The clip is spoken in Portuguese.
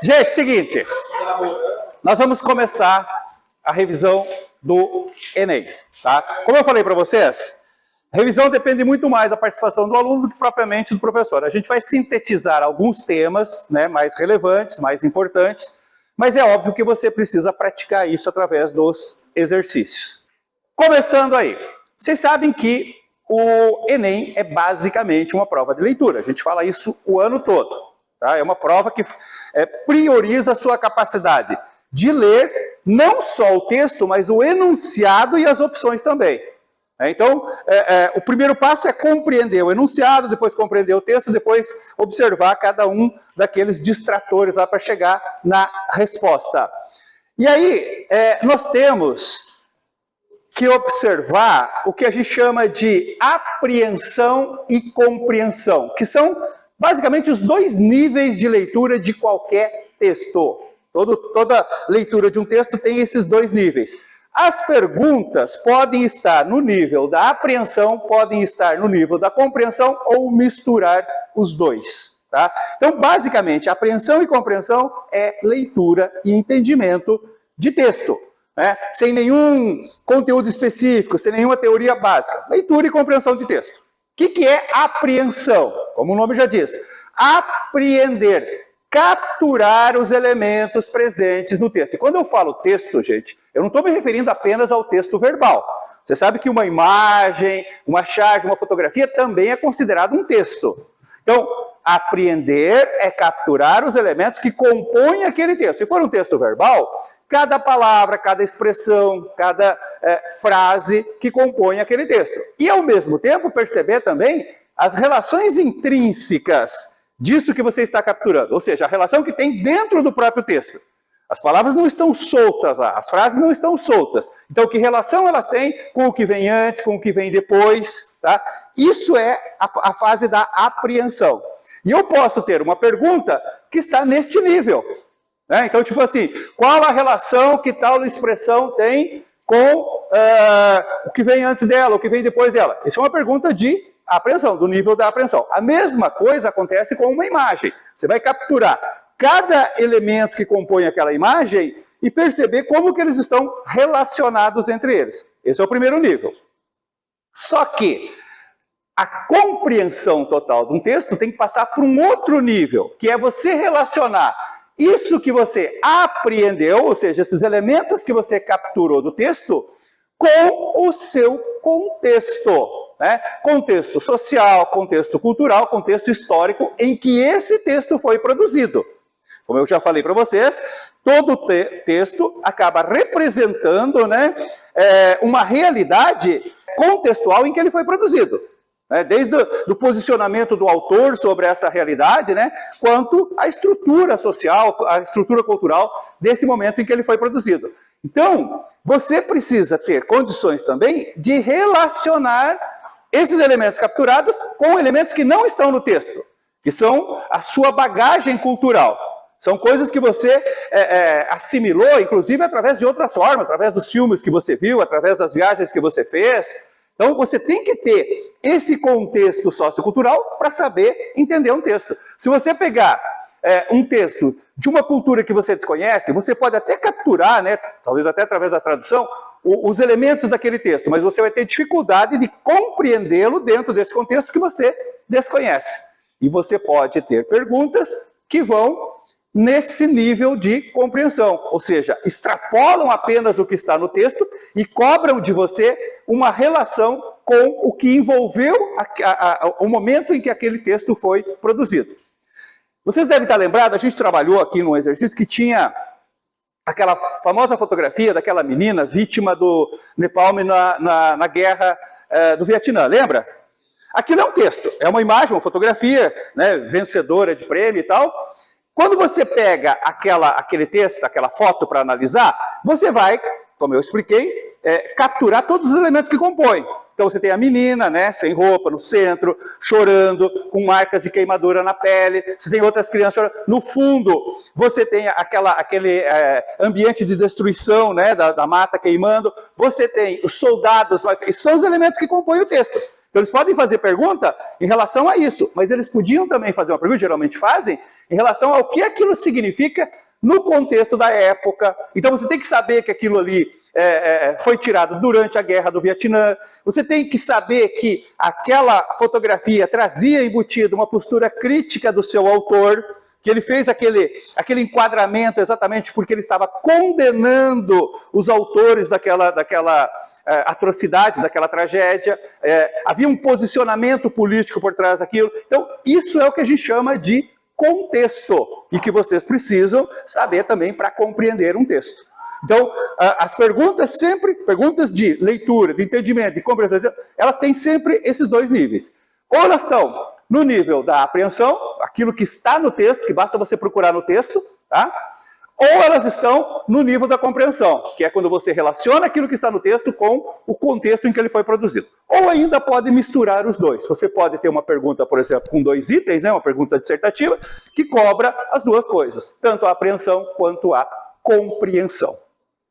Gente, seguinte, nós vamos começar a revisão do Enem, tá? Como eu falei para vocês, a revisão depende muito mais da participação do aluno do que propriamente do professor. A gente vai sintetizar alguns temas, né, mais relevantes, mais importantes, mas é óbvio que você precisa praticar isso através dos exercícios. Começando aí, vocês sabem que o Enem é basicamente uma prova de leitura, a gente fala isso o ano todo, tá? É uma prova que prioriza a sua capacidade de ler não só o texto, mas o enunciado e as opções também. Então, o primeiro passo é compreender o enunciado, depois compreender o texto, depois observar cada um daqueles distratores lá para chegar na resposta. E aí, nós temos que observar o que a gente chama de apreensão e compreensão, que são basicamente os dois níveis de leitura de qualquer texto. Toda leitura de um texto tem esses dois níveis. As perguntas podem estar no nível da apreensão, podem estar no nível da compreensão ou misturar os dois. Tá? Então, basicamente, apreensão e compreensão é leitura e entendimento de texto. Né? Sem nenhum conteúdo específico, sem nenhuma teoria básica. Leitura e compreensão de texto. O que é apreensão? Como o nome já diz. Apreender. Capturar os elementos presentes no texto. E quando eu falo texto, gente, eu não estou me referindo apenas ao texto verbal. Você sabe que uma imagem, uma charge, uma fotografia também é considerado um texto. Então, apreender é capturar os elementos que compõem aquele texto. Se for um texto verbal, cada palavra, cada expressão, cada frase que compõe aquele texto. E, ao mesmo tempo, perceber também as relações intrínsecas disso que você está capturando, ou seja, a relação que tem dentro do próprio texto. As palavras não estão soltas lá, as frases não estão soltas. Então, que relação elas têm com o que vem antes, com o que vem depois, tá? Isso é a fase da apreensão. E eu posso ter uma pergunta que está neste nível. Né? Então, tipo assim, qual a relação que tal expressão tem com o que vem antes dela, o que vem depois dela? Isso é uma pergunta de apreensão, do nível da apreensão. A mesma coisa acontece com uma imagem. Você vai capturar cada elemento que compõe aquela imagem e perceber como que eles estão relacionados entre eles. Esse é o primeiro nível. Só que a compreensão total de um texto tem que passar por um outro nível, que é você relacionar isso que você apreendeu, ou seja, esses elementos que você capturou do texto, com o seu contexto. Né? Contexto social, contexto cultural, contexto histórico em que esse texto foi produzido. Como eu já falei para vocês, todo texto acaba representando, né, uma realidade contextual em que ele foi produzido. Né? Desde o posicionamento do autor sobre essa realidade, né, quanto a estrutura social, a estrutura cultural desse momento em que ele foi produzido. Então, você precisa ter condições também de relacionar esses elementos capturados com elementos que não estão no texto, que são a sua bagagem cultural. São coisas que você assimilou, inclusive através de outras formas, através dos filmes que você viu, através das viagens que você fez. Então, você tem que ter esse contexto sociocultural para saber entender um texto. Se você pegar um texto de uma cultura que você desconhece, você pode até capturar, né, talvez até através da tradução, os elementos daquele texto, mas você vai ter dificuldade de compreendê-lo dentro desse contexto que você desconhece. E você pode ter perguntas que vão nesse nível de compreensão, ou seja, extrapolam apenas o que está no texto e cobram de você uma relação com o que envolveu o momento em que aquele texto foi produzido. Vocês devem estar lembrados, a gente trabalhou aqui num exercício que tinha aquela famosa fotografia daquela menina vítima do Napalm na guerra do Vietnã, lembra? Aquilo é um texto, é uma imagem, uma fotografia, né, vencedora de prêmio e tal. Quando você pega aquele texto, aquela foto para analisar, você vai, como eu expliquei, capturar todos os elementos que compõem. Então você tem a menina, né, sem roupa, no centro, chorando, com marcas de queimadura na pele. Você tem outras crianças chorando. No fundo, você tem aquele ambiente de destruição, né, da mata queimando. Você tem os soldados, esses são os elementos que compõem o texto. Então eles podem fazer pergunta em relação a isso, mas eles podiam também fazer uma pergunta, geralmente fazem, em relação ao que aquilo significa no contexto da época. Então você tem que saber que aquilo ali foi tirado durante a Guerra do Vietnã, você tem que saber que aquela fotografia trazia embutido uma postura crítica do seu autor, que ele fez aquele enquadramento exatamente porque ele estava condenando os autores daquela atrocidade, daquela tragédia, havia um posicionamento político por trás daquilo. Então isso é o que a gente chama de contexto, e que vocês precisam saber também para compreender um texto. Então, as perguntas sempre, perguntas de leitura, de entendimento, de compreensão, elas têm sempre esses dois níveis. Ou elas estão no nível da apreensão, aquilo que está no texto, que basta você procurar no texto, tá? Ou elas estão no nível da compreensão, que é quando você relaciona aquilo que está no texto com o contexto em que ele foi produzido. Ou ainda pode misturar os dois. Você pode ter uma pergunta, por exemplo, com 2 itens, né, uma pergunta dissertativa, que cobra as duas coisas, tanto a apreensão quanto a compreensão.